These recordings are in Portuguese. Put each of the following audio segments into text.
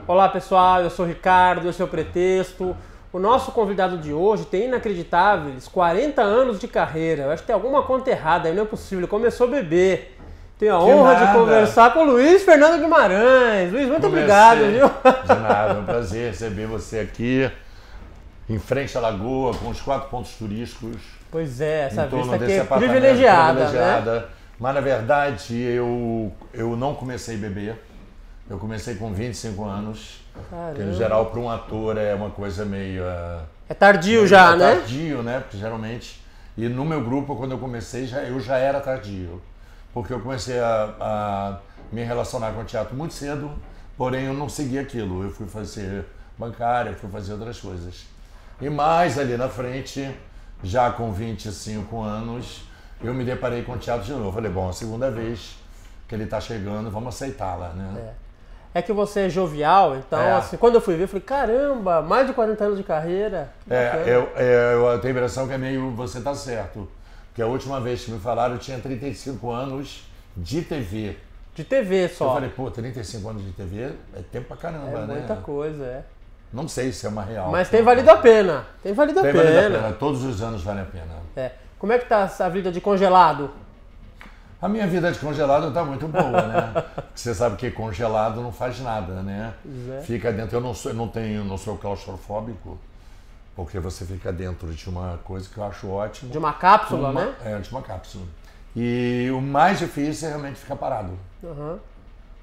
Olá pessoal, eu sou o Ricardo, esse é o Pretexto. O nosso convidado de hoje tem inacreditáveis 40 anos de carreira. Eu acho que tem alguma conta errada aí, não é possível. Ele começou bebê. Tenho a honra de conversar com o Luiz Fernando Guimarães. Luiz, muito obrigado, viu? De nada, é um prazer receber você aqui, em frente à lagoa, com os 4 pontos turísticos. Pois é, essa vista aqui desse é privilegiada, né? Mas na verdade eu não comecei a beber. Eu comecei com 25 anos. Caramba. Que, em geral, para um ator é uma coisa meio... É tardio já, né? É tardio, né? Porque geralmente... E no meu grupo, quando eu comecei, eu já era tardio. Porque eu comecei a me relacionar com o teatro muito cedo, porém eu não segui aquilo. Eu fui fazer bancária, fui fazer outras coisas. E mais ali na frente, já com 25 anos, eu me deparei com o teatro de novo. Eu falei, bom, a segunda vez que ele está chegando, vamos aceitá-la, né? É que você é jovial, então, assim, quando eu fui ver, eu falei, caramba, mais de 40 anos de carreira. Eu tenho a impressão que é meio, você tá certo. Porque a última vez que me falaram, eu tinha 35 anos de TV. De TV só. Eu falei, pô, 35 anos de TV é tempo pra caramba, né? Muita coisa, é. Não sei se é uma real. Mas tem valido a pena. Tem valido a pena. Todos os anos vale a pena. É. Como é que tá essa vida de congelado? A minha vida de congelado tá muito boa, né? Você sabe que congelado não faz nada, né? Fica dentro. Eu não sou claustrofóbico, porque você fica dentro de uma coisa que eu acho ótimo. De uma cápsula, né? É, de uma cápsula. E o mais difícil é realmente ficar parado.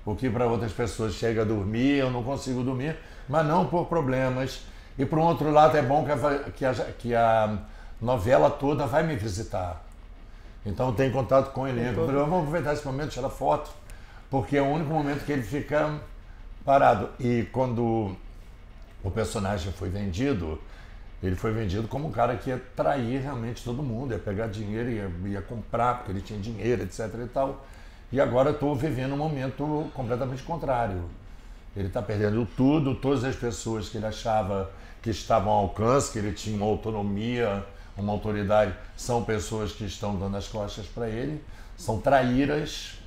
O que para outras pessoas chega a dormir, eu não consigo dormir, mas não por problemas. E por um outro lado é bom que a novela toda vai me visitar. Então eu tenho contato com o elenco. Vamos aproveitar esse momento, tirar foto, porque é o único momento que ele fica parado. E quando o personagem foi vendido, ele foi vendido como um cara que ia trair realmente todo mundo, ia pegar dinheiro, ia comprar, porque ele tinha dinheiro, etc. e tal. E agora eu estou vivendo um momento completamente contrário. Ele está perdendo tudo, todas as pessoas que ele achava que estavam ao alcance, que ele tinha uma autonomia, uma autoridade, são pessoas que estão dando as costas para ele, são traíras.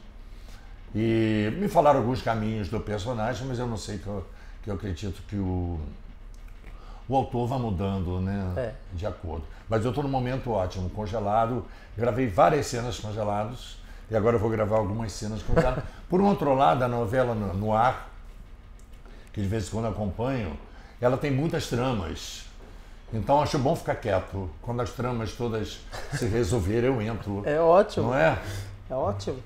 E me falaram alguns caminhos do personagem, mas eu não sei, que eu acredito que o autor vai mudando, né, de acordo. Mas eu estou num momento ótimo, congelado, gravei várias cenas congeladas, e agora eu vou gravar algumas cenas congeladas. Por um outro lado, a novela no ar, que de vez em quando acompanho, ela tem muitas tramas. Então acho bom ficar quieto. Quando as tramas todas se resolverem, eu entro. É ótimo. Não é? É ótimo.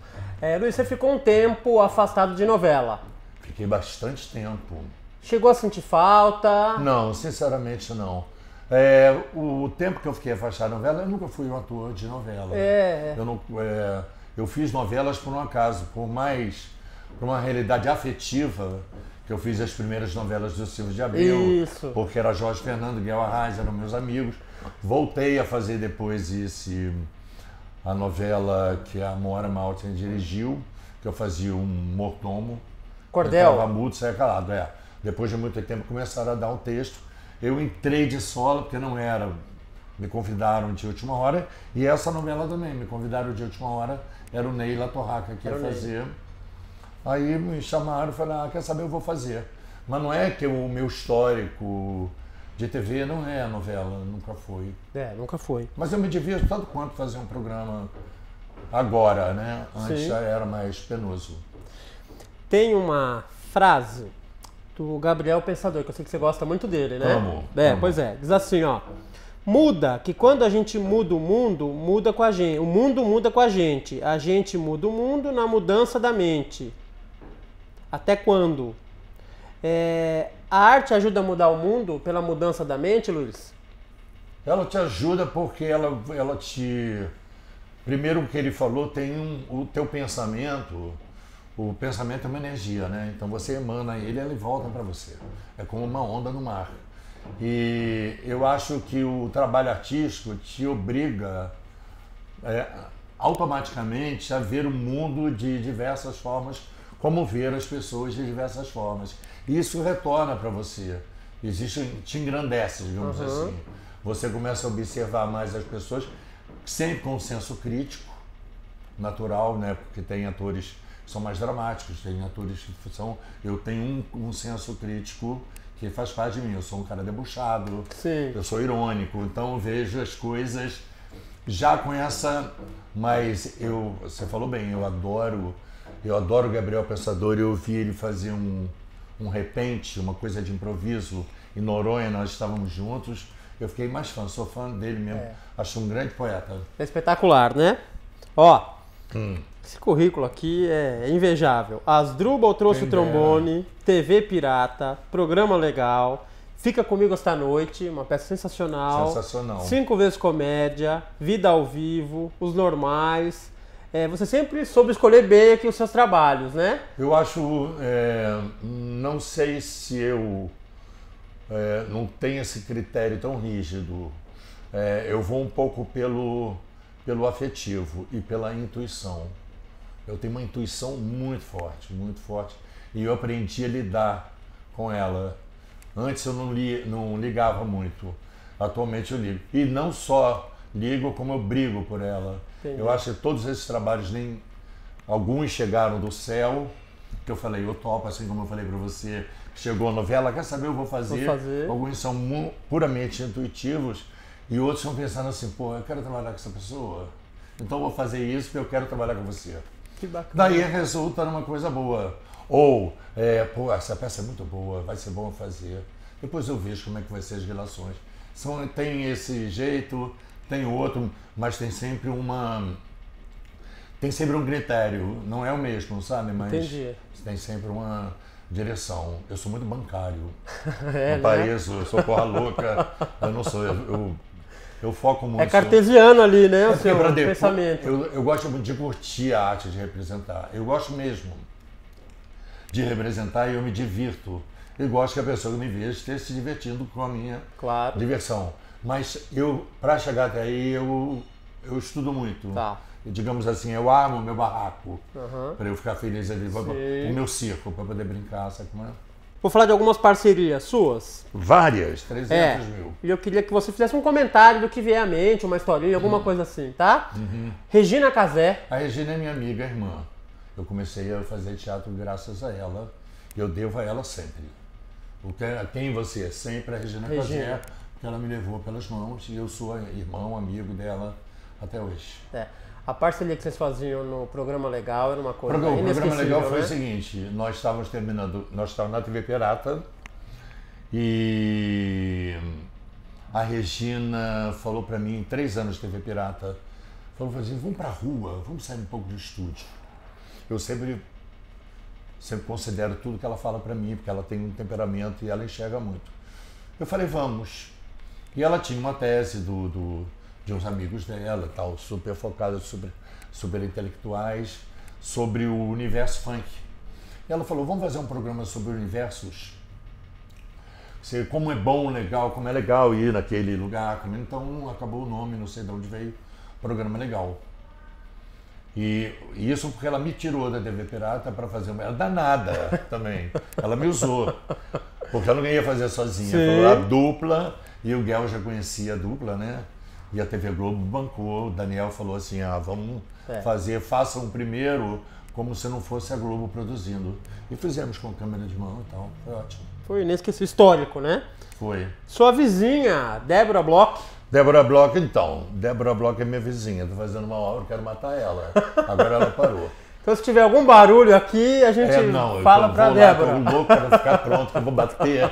Luiz, você ficou um tempo afastado de novela. Fiquei bastante tempo. Chegou a sentir falta? Não, sinceramente não. O tempo que eu fiquei afastado da novela, eu nunca fui um ator de novela. Eu fiz novelas por um acaso, por uma realidade afetiva, que eu fiz as primeiras novelas do Silvio de Abreu, porque era Jorge Fernando, Guel Arraes, eram meus amigos. Voltei a fazer depois a novela que a Moara Maltin dirigiu, que eu fazia um mordomo. Cordel. Eu estava mudo, saia calado, Depois de muito tempo começaram a dar um texto. Eu entrei de sola, porque não era. Me convidaram de última hora. E essa novela também, me convidaram de última hora. Era o Ney La Torraca que ia fazer. Aí me chamaram e falaram, quer saber, eu vou fazer. Mas não é que o meu histórico de TV não é a novela, nunca foi. Nunca foi. Mas eu me divirto tanto quanto fazer um programa agora, né? Antes já era mais penoso. Tem uma frase do Gabriel Pensador, que eu sei que você gosta muito dele, né? Amo. Pois é. Diz assim, ó. Muda, que quando a gente muda o mundo, muda com a gente. O mundo muda com a gente muda o mundo na mudança da mente. Até quando? A arte ajuda a mudar o mundo pela mudança da mente, Luiz? Ela te ajuda porque ela te... Primeiro, o que ele falou, tem o teu pensamento. O pensamento é uma energia, né? Então você emana ele volta para você. É como uma onda no mar. E eu acho que o trabalho artístico te obriga automaticamente a ver o mundo de diversas formas, como ver as pessoas de diversas formas. E isso retorna para você. Te engrandece, digamos assim. Você começa a observar mais as pessoas, sempre com um senso crítico, natural, né? Porque tem atores são mais dramáticos, tem atores que são... Eu tenho um senso crítico que faz parte de mim, eu sou um cara debochado, Sim. Eu sou irônico, então eu vejo as coisas já com essa... Mas você falou bem, eu adoro o Gabriel Pensador, eu vi ele fazer um repente, uma coisa de improviso, em Noronha nós estávamos juntos, eu fiquei mais fã, sou fã dele mesmo, acho um grande poeta. É espetacular, né? Ó, esse currículo aqui é invejável. Asdrubal trouxe o trombone, TV Pirata, programa legal, Fica Comigo Esta Noite, uma peça sensacional. Sensacional. 5 vezes comédia, Vida ao Vivo, Os Normais. Você sempre soube escolher bem aqui os seus trabalhos, né? Eu acho, não sei se eu não tenho esse critério tão rígido. Eu vou um pouco pelo afetivo e pela intuição. Eu tenho uma intuição muito forte, e eu aprendi a lidar com ela. Antes eu não ligava muito, atualmente eu ligo. E não só ligo, como eu brigo por ela. Entendi. Eu acho que todos esses trabalhos, alguns chegaram do céu, que eu falei, eu topo, assim como eu falei para você, chegou a novela, quer saber, eu vou fazer. Alguns são puramente intuitivos, e outros estão pensando assim, pô, eu quero trabalhar com essa pessoa, então eu vou fazer isso porque eu quero trabalhar com você. Que bacana. Daí resulta numa coisa boa. Ou, pô, essa peça é muito boa, vai ser bom fazer. Depois eu vejo como é que vai ser as relações. Tem esse jeito, tem outro, mas tem sempre um critério, não é o mesmo, sabe? Mas Entendi. tem sempre uma direção. Eu sou muito bancário, não pareço, eu sou porra louca, eu não sou, eu foco muito. É cartesiano ali, né, o seu pensamento. Eu gosto muito de curtir a arte de representar, eu gosto mesmo de representar e eu me divirto. Eu gosto que a pessoa que me veja esteja se divertindo com a minha diversão. Mas para chegar até aí, eu estudo muito. Tá. Digamos assim, eu armo o meu barraco para eu ficar feliz ali, o meu circo, para poder brincar, sabe como é? Vou falar de algumas parcerias suas. Várias, 300 mil. E eu queria que você fizesse um comentário do que vier à mente, uma historinha, alguma coisa assim, tá? Regina Casé. A Regina é minha amiga, irmã. Eu comecei a fazer teatro graças a ela, e eu devo a ela sempre. Quem você é? Sempre a Regina Casé, porque ela me levou pelas mãos e eu sou irmão, amigo dela até hoje. A parceria que vocês faziam no Programa Legal era uma coisa inesquecível, O Programa Legal foi né? o seguinte, nós estávamos na TV Pirata e a Regina falou para mim, 3 anos de TV Pirata, falou assim, vamos pra rua, vamos sair um pouco do estúdio. Eu sempre considero tudo que ela fala para mim, porque ela tem um temperamento e ela enxerga muito. Eu falei, vamos. E ela tinha uma tese de uns amigos dela, tal, super focadas, super intelectuais, sobre o universo funk. E ela falou, vamos fazer um programa sobre universos? Como é bom, legal, como é legal ir naquele lugar. Então acabou o nome, não sei de onde veio, Programa Legal. E isso porque ela me tirou da TV Pirata para fazer uma... Ela danada também. Ela me usou. Porque eu não ia fazer sozinha. Falou a dupla, e o Guel já conhecia a dupla, né? E a TV Globo bancou. O Daniel falou assim, vamos façam primeiro como se não fosse a Globo produzindo. E fizemos com câmera de mão e tal. Foi ótimo. Foi inesquecível, histórico, né? Foi. Sua vizinha, Débora Bloch. Débora Bloch, então. Débora Bloch é minha vizinha. Tô fazendo uma obra, quero matar ela. Agora ela parou. Então se tiver algum barulho aqui, a gente fala pra Débora. Eu tô louco para ficar pronto, que eu vou bater.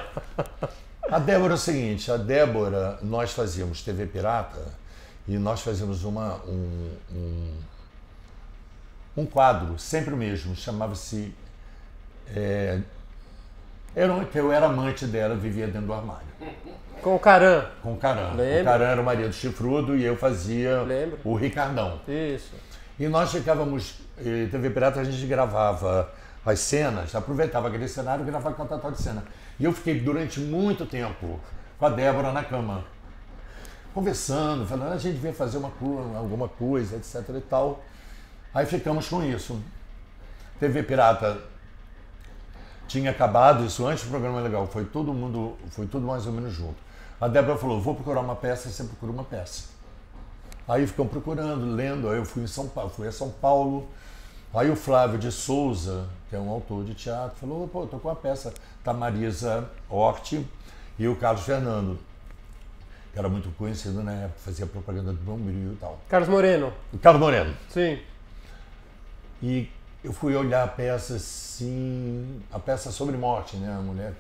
A Débora é o seguinte, nós fazíamos TV Pirata e nós fazíamos um quadro, sempre o mesmo, chamava-se... eu era amante dela, vivia dentro do armário. Com o Caran. Com o Caran. Lembro. O Caran era o marido chifrudo e eu fazia o Ricardão. Isso. E nós ficávamos, TV Pirata, a gente gravava as cenas, aproveitava aquele cenário e gravava com a Tatá de cena. E eu fiquei durante muito tempo com a Débora na cama, conversando, falando, a gente devia fazer alguma coisa, etc e tal. Aí ficamos com isso. TV Pirata tinha acabado, isso antes do Programa Legal, foi tudo mais ou menos junto. A Débora falou, vou procurar uma peça, você procura uma peça. Aí ficam procurando, lendo, aí eu fui a São Paulo, Aí o Flávio de Souza, que é um autor de teatro, falou, pô, tô com a peça da Marisa Hort e o Carlos Fernando, que era muito conhecido na época, fazia propaganda do Bombril e tal. Carlos Moreno. O Carlos Moreno. Sim. E eu fui olhar a peça assim, a peça sobre morte, né, a mulher.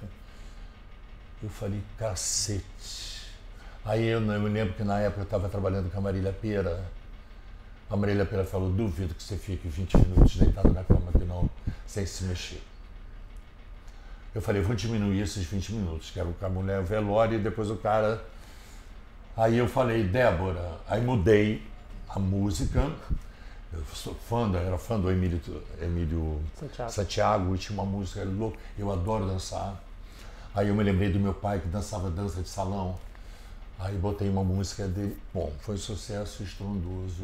Eu falei, cacete. Aí eu me lembro que na época eu estava trabalhando com a Marília Pêra. A Marília Pêra falou, duvido que você fique 20 minutos deitado na cama, que não, sem se mexer. Eu falei, vou diminuir esses 20 minutos, que era a mulher, o velório e depois o cara. Aí eu falei, Débora, aí mudei a música. Eu sou fã, era fã do Emílio Santiago, e tinha uma música louca, eu adoro dançar. Aí eu me lembrei do meu pai que dançava dança de salão. Aí botei uma música dele. Bom, foi um sucesso estrondoso.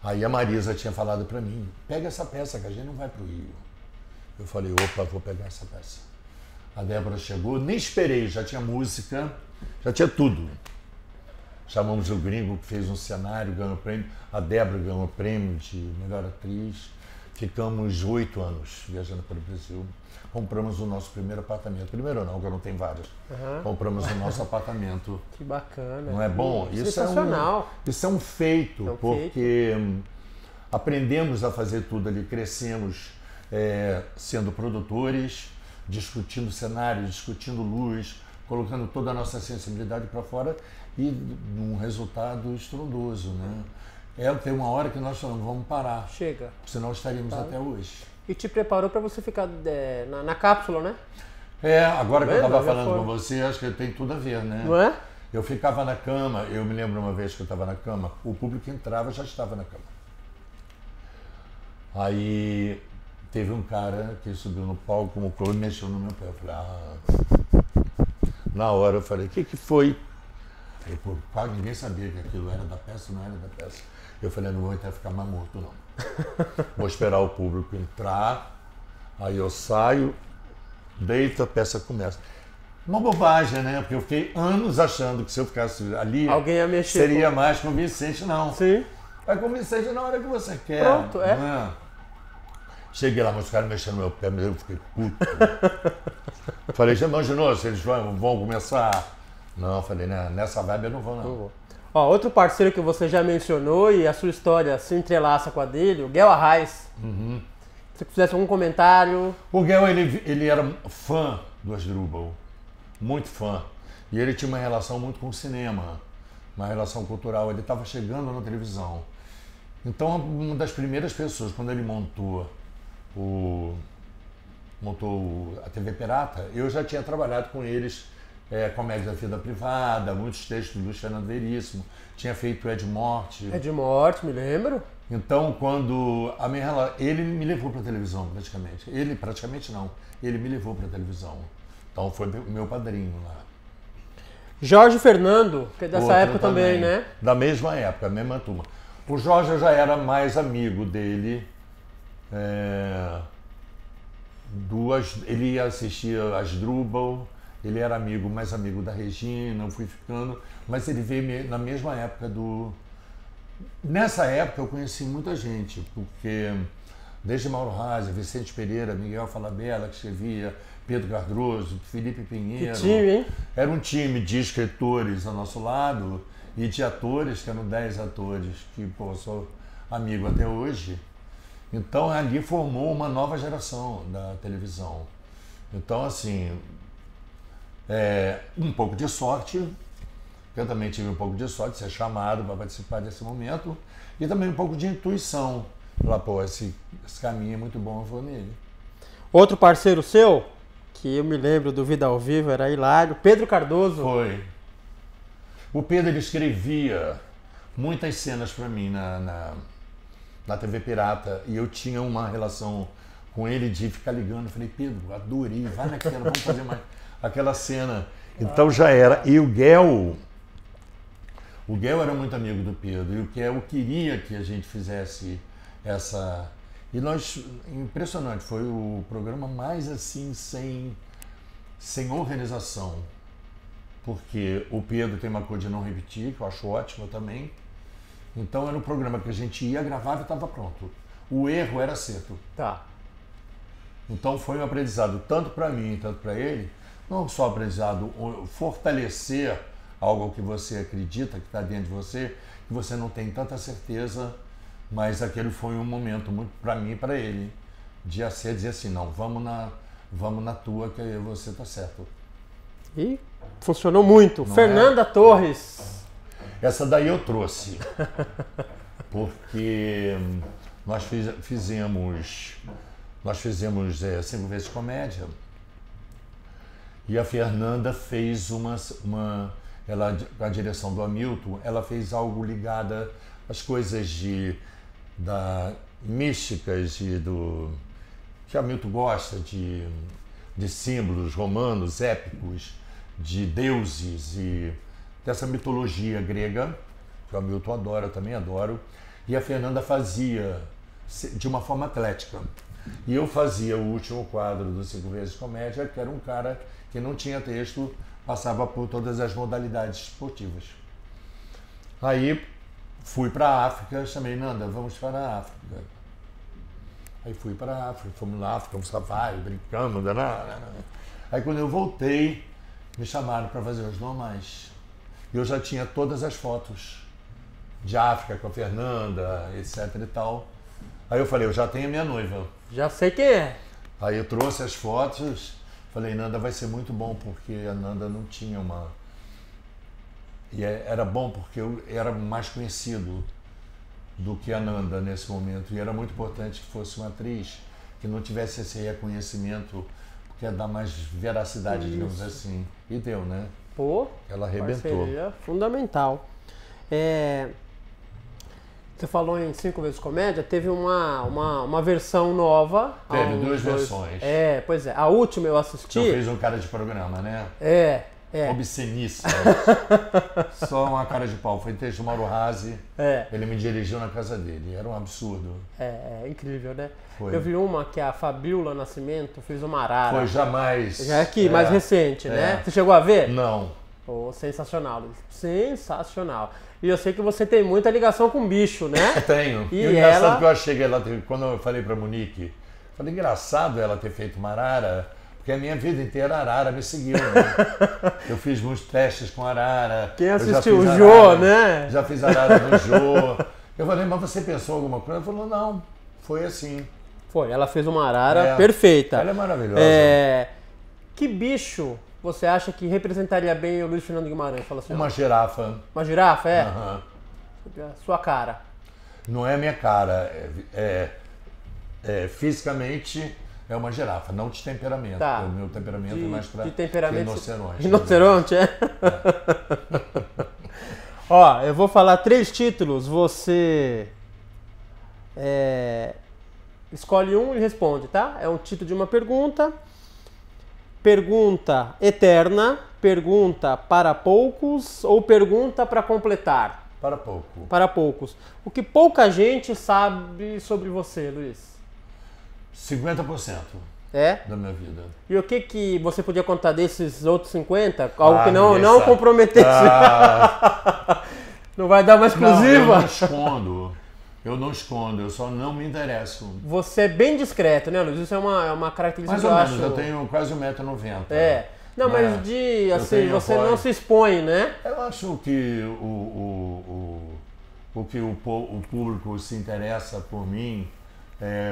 Aí a Marisa tinha falado pra mim, pega essa peça que a gente não vai pro Rio. Eu falei, opa, vou pegar essa peça. A Débora chegou, nem esperei, já tinha música, já tinha tudo. Chamamos o gringo que fez um cenário, ganhou prêmio. A Débora ganhou prêmio de melhor atriz. Ficamos 8 anos viajando pelo Brasil. Compramos o nosso primeiro apartamento. Primeiro não, que eu não tenho vários. Compramos o nosso apartamento. Que bacana. Não é bom? Sensacional. Isso é um feito, porque aprendemos a fazer tudo ali, crescemos sendo produtores, discutindo cenário, discutindo luz, colocando toda a nossa sensibilidade para fora e um resultado estrondoso, né? Tem uma hora que nós falamos, vamos parar. Chega. Senão estaríamos até hoje. E te preparou para você ficar na cápsula, né? Agora que eu estava falando com você, acho que tem tudo a ver, né? Não é? Eu ficava na cama, eu me lembro uma vez que eu estava na cama, o público entrava, já estava na cama. Aí teve um cara que subiu no palco, como e mexeu no meu pé. Eu falei, Na hora eu falei, o que foi? Aí, pô, quase ninguém sabia que aquilo era da peça, não era da peça. Eu falei, não vou até ficar mais morto, não. Vou esperar o público entrar, aí eu saio, deito, a peça começa. Uma bobagem, né? Porque eu fiquei anos achando que se eu ficasse ali, alguém ia mexer, seria mais convincente, não. Sim. É convincente na hora que você quer. Pronto, Cheguei lá, mas os caras mexendo no meu pé, mas eu fiquei puto. Falei, já imaginou se eles vão começar? Não, falei, nessa vibe eu não vou, não. Ó, outro parceiro que você já mencionou e a sua história se entrelaça com a dele, o Guel Arraes. Se você fizesse algum comentário... O Guel, ele era fã do Asdrubal, muito fã. E ele tinha uma relação muito com o cinema, uma relação cultural. Ele estava chegando na televisão. Então, uma das primeiras pessoas, quando ele montou a TV Pirata, eu já tinha trabalhado com eles, Comédia da Vida Privada, muitos textos do Fernando Veríssimo, tinha feito Ed Morte. Ed Morte, me lembro. Então, quando ele me levou para a televisão, praticamente. Ele, praticamente não, ele me levou para a televisão. Então, foi meu padrinho lá. Jorge Fernando, que é dessa época também, né? Da mesma época, mesma turma. O Jorge, eu já era mais amigo dele. Ele assistia Asdrubal, ele era mais amigo da Regina, eu fui ficando, mas ele veio na mesma época Nessa época eu conheci muita gente, porque desde Mauro Rasa, Vicente Pereira, Miguel Falabella, que escrevia, Pedro Cardoso, Felipe Pinheiro. Que time, hein? Era um time de escritores ao nosso lado e de atores, que eram 10 atores, que eu sou amigo até hoje. Então ali formou uma nova geração da televisão. Então, assim, um pouco de sorte, eu também tive um pouco de sorte de ser chamado para participar desse momento, e também um pouco de intuição. Falar, pô, esse caminho é muito bom, eu vou nele. Outro parceiro seu, que eu me lembro do Vida ao Vivo, era hilário, Pedro Cardoso. Foi. O Pedro, ele escrevia muitas cenas para mim na TV Pirata, e eu tinha uma relação com ele de ficar ligando. Eu falei, Pedro, adorei, vai naquela, vamos fazer mais aquela cena. Então já era. E o Guel era muito amigo do Pedro, e o Guel queria que a gente fizesse essa... E impressionante, foi o programa mais assim, sem organização, porque o Pedro tem uma coisa de não repetir, que eu acho ótimo também. Então era um programa que a gente ia, gravava e estava pronto. o erro era acerto. Tá. Então foi um aprendizado tanto para mim, tanto para ele, não só aprendizado, fortalecer algo que você acredita, que está dentro de você, que você não tem tanta certeza, mas aquele foi um momento muito para mim e para ele, de dizer assim, não, vamos na tua que você está certo. E funcionou muito. Não Fernanda Torres. Essa daí eu trouxe, porque nós fizemos 5 vezes comédia e a Fernanda fez ela, com a direção do Hamilton, ela fez algo ligado às coisas místicas que Hamilton gosta, de símbolos romanos, épicos, de deuses e dessa mitologia grega, que o Hamilton adora, eu também adoro, e a Fernanda fazia de uma forma atlética. E eu fazia o último quadro do 5 vezes comédia, que era um cara que não tinha texto, passava por todas as modalidades esportivas. Aí fui para a África, chamei Nanda, vamos para a África. Aí fui para a África, fomos lá, ficamos safari, brincamos, Aí quando eu voltei, me chamaram para fazer os normais. E eu já tinha todas as fotos de África com a Fernanda, etc e tal. Aí eu falei, eu já tenho a minha noiva. Já sei quem é. Aí eu trouxe as fotos, falei, Nanda, vai ser muito bom, porque a Nanda não tinha uma... E era bom porque eu era mais conhecido do que a Nanda nesse momento. E era muito importante que fosse uma atriz que não tivesse esse reconhecimento, porque ia dar mais veracidade, digamos assim. E deu, né? Pô, ela arrebentou. Fundamental. Você falou em 5 vezes comédia, teve uma versão nova. Teve 2 versões. Pois é. A última eu assisti. Eu fiz um cara de programa, né? Obsceníssimo. Só uma cara de pau. Foi texto do Mauro Razzi. Ele me dirigiu na casa dele. Era um absurdo. É incrível, né? Foi. Eu vi uma que a Fabiola Nascimento fez uma arara. Foi jamais. Já aqui, mais recente, né? Você chegou a ver? Não. Sensacional, Luiz. Sensacional. E eu sei que você tem muita ligação com bicho, né? Tenho. E engraçado que eu achei que ela, quando eu falei pra Monique, falei, engraçado ela ter feito uma arara, porque a minha vida inteira a arara me seguiu, né? Eu fiz muitos testes com arara. Quem assistiu o Jô, né? Já fiz arara no Jô. Eu falei, mas você pensou alguma coisa? Ela falou, não, foi assim. Foi, ela fez uma arara perfeita. Ela é maravilhosa. Que bicho você acha que representaria bem o Luiz Fernando Guimarães? Fala assim, uma girafa. Uma girafa, é? Uhum. Sua cara. Não é minha cara. Fisicamente é uma girafa, não de temperamento. Tá. O meu temperamento é mais para rinoceronte. Rinoceronte, é? Ó, eu vou falar 3 títulos, você escolhe um e responde, tá? É um título de uma pergunta. Pergunta eterna, pergunta para poucos ou pergunta para completar? Para pouco. Para poucos. O que pouca gente sabe sobre você, Luiz? 50% da minha vida. E o que você podia contar desses outros 50? Algo que não comprometesse. Não vai dar uma exclusiva? Eu não escondo, eu só não me interesso. Você é bem discreto, né, Luiz? Isso é uma característica que eu acho. Eu tenho quase 1,90 m. Não, mas assim, você não se expõe, né? Eu acho que o público se interessa por mim,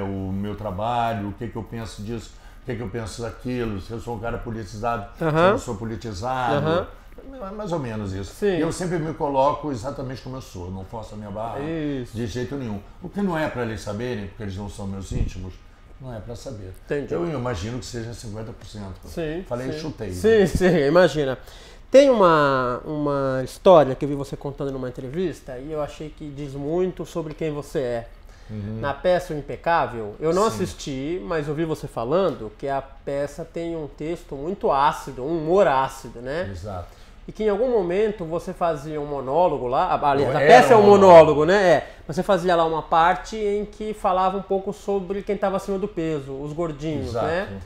o meu trabalho, o que eu penso disso, o que eu penso daquilo, se eu sou um cara politizado, se eu não sou politizado. É mais ou menos isso. Sim. Eu sempre me coloco exatamente como eu sou, não forço a minha barra de jeito nenhum. O que não é para eles saberem, porque eles não são meus íntimos, não é para saber. Entendi. Eu imagino que seja 50%. Sim. Falei, chutei. Sim, imagina. Tem uma história que eu vi você contando numa entrevista e eu achei que diz muito sobre quem você é. Na peça O Impecável, eu não assisti, mas ouvi você falando que a peça tem um texto muito ácido, um humor ácido, né? Exato. E que em algum momento você fazia um monólogo lá, aliás, a peça é um monólogo, né? Você fazia lá uma parte em que falava um pouco sobre quem estava acima do peso, os gordinhos, né?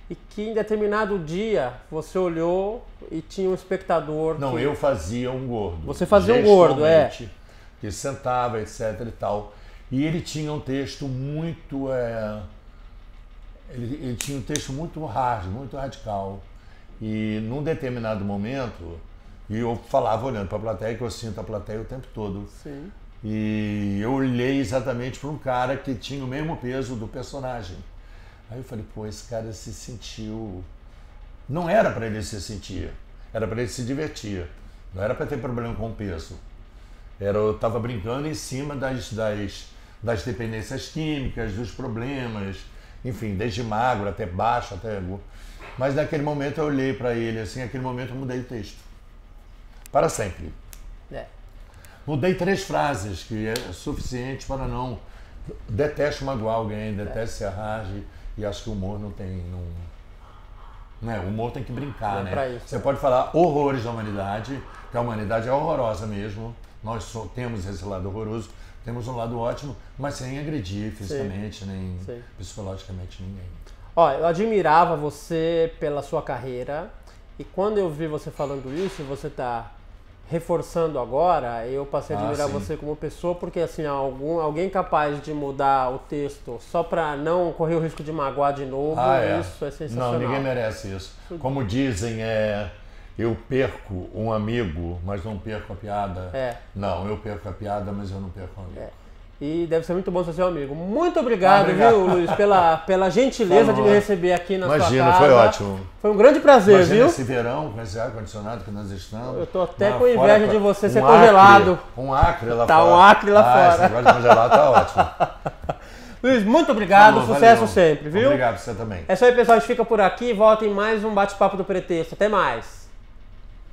E que em determinado dia você olhou e tinha um espectador... Não, eu fazia um gordo. Você fazia um gordo, que sentava, etc e tal. E ele tinha um texto muito... ele tinha um texto muito hard, muito radical. E num determinado momento, e eu falava olhando para a plateia, que eu sinto a plateia o tempo todo. Sim. E eu olhei exatamente para um cara que tinha o mesmo peso do personagem. Aí eu falei, pô, esse cara se sentiu... Não era para ele se sentir, era para ele se divertir. Não era para ter problema com o peso. Eu estava brincando em cima das dependências químicas, dos problemas, enfim, desde magro até baixo, até... Mas naquele momento eu olhei para ele, assim, naquele momento eu mudei o texto. Para sempre. Mudei 3 frases, que é suficiente para não... Detesto magoar alguém, detesto ser rasgue, e acho que o humor não tem... Não, o humor tem que brincar, né? Você pode falar horrores da humanidade, que a humanidade é horrorosa mesmo. Nós temos esse lado horroroso, temos um lado ótimo, mas sem agredir fisicamente, nem psicologicamente ninguém. Ó, eu admirava você pela sua carreira, e quando eu vi você falando isso, você tá reforçando agora, eu passei a admirar você como pessoa, porque assim, alguém capaz de mudar o texto só para não correr o risco de magoar de novo, isso é sensacional. Não, ninguém merece isso. Como dizem, eu perco um amigo, mas não perco a piada. Não, eu perco a piada, mas eu não perco o amigo. E deve ser muito bom ser seu amigo. Muito obrigado, viu, Luiz, pela gentileza de me receber aqui na sua casa. Imagina, foi ótimo. Foi um grande prazer, viu? Esse verão, com esse ar-condicionado que nós estamos. Eu tô até com inveja de você ser congelado. Um acre lá fora. Tá um acre lá fora. Esse negócio de congelar tá ótimo. Luiz, muito obrigado. Sucesso sempre, viu? Obrigado, você também. É isso aí, pessoal. A gente fica por aqui e volta em mais um bate-papo do Pretexto. Até mais.